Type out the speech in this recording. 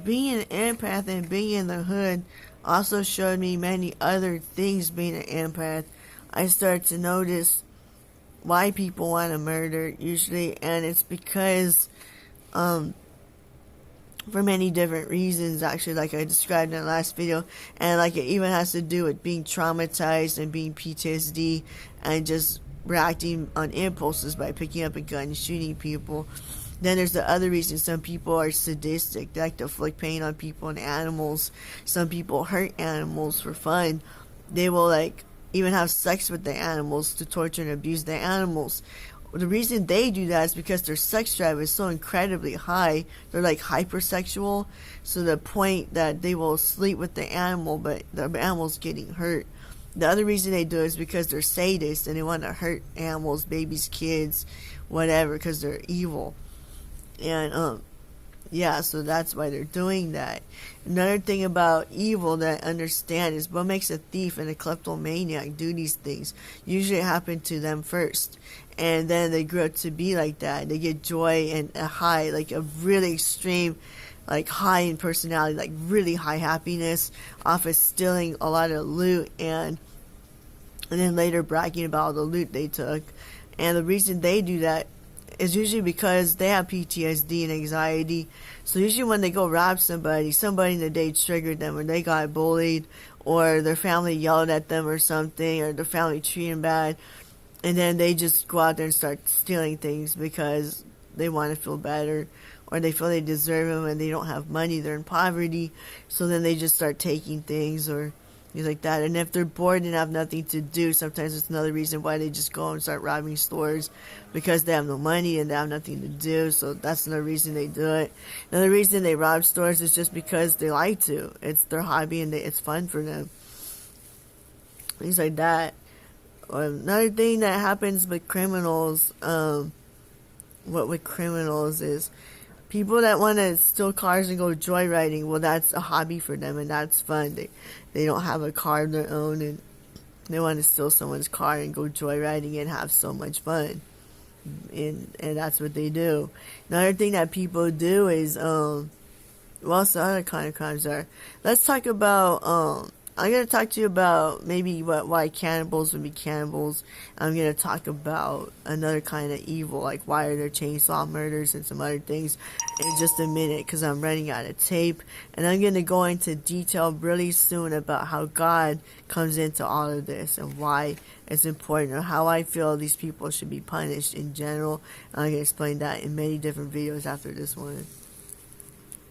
being an empath and being in the hood also showed me many other things being an empath. I started to notice why people want to murder usually, and it's because for many different reasons, actually, like I described in the last video. And like it even has to do with being traumatized and being PTSD and just reacting on impulses by picking up a gun and shooting people. Then there's the other reason. Some people are sadistic. They like to inflict pain on people and animals. Some people hurt animals for fun. They will like even have sex with the animals to torture and abuse the animals. The reason they do that is because their sex drive is so incredibly high. They're like hypersexual, so the point that they will sleep with the animal, but the animal's getting hurt. The other reason they do it is because they're sadists and they want to hurt animals, babies, kids, whatever, because they're evil. And yeah, so that's why they're doing that. Another thing about evil that I understand is what makes a thief and a kleptomaniac do these things. Usually it happened to them first, and then they grow up to be like that. They get joy and a high, like a really extreme, like high in personality, like really high happiness off of stealing a lot of loot, and then later bragging about all the loot they took. And the reason they do that is usually because they have PTSD and anxiety. So usually when they go rob somebody in the day triggered them, or they got bullied, or their family yelled at them or something, or their family treated them bad, and then they just go out there and start stealing things because they want to feel better, or they feel they deserve them and they don't have money, they're in poverty, so then they just start taking things or things like that. And if they're bored and have nothing to do, sometimes it's another reason why they just go and start robbing stores, because they have no money and they have nothing to do. So that's another reason they do it. Another reason they rob stores is just because they like to. It's their hobby and it's fun for them. Things like that. Another thing that happens with criminals, what with criminals is people that want to steal cars and go joyriding. Well, that's a hobby for them and that's fun. They don't have a car of their own and they want to steal someone's car and go joyriding and have so much fun. And that's what they do. Another thing that people do is, well, some other kind of crimes are. Let's talk about, I'm going to talk to you about maybe why cannibals would be cannibals. I'm going to talk about another kind of evil, like why are there chainsaw murders and some other things in just a minute, because I'm running out of tape. And I'm going to go into detail really soon about how God comes into all of this and why it's important, or how I feel these people should be punished in general. And I'm going to explain that in many different videos after this one.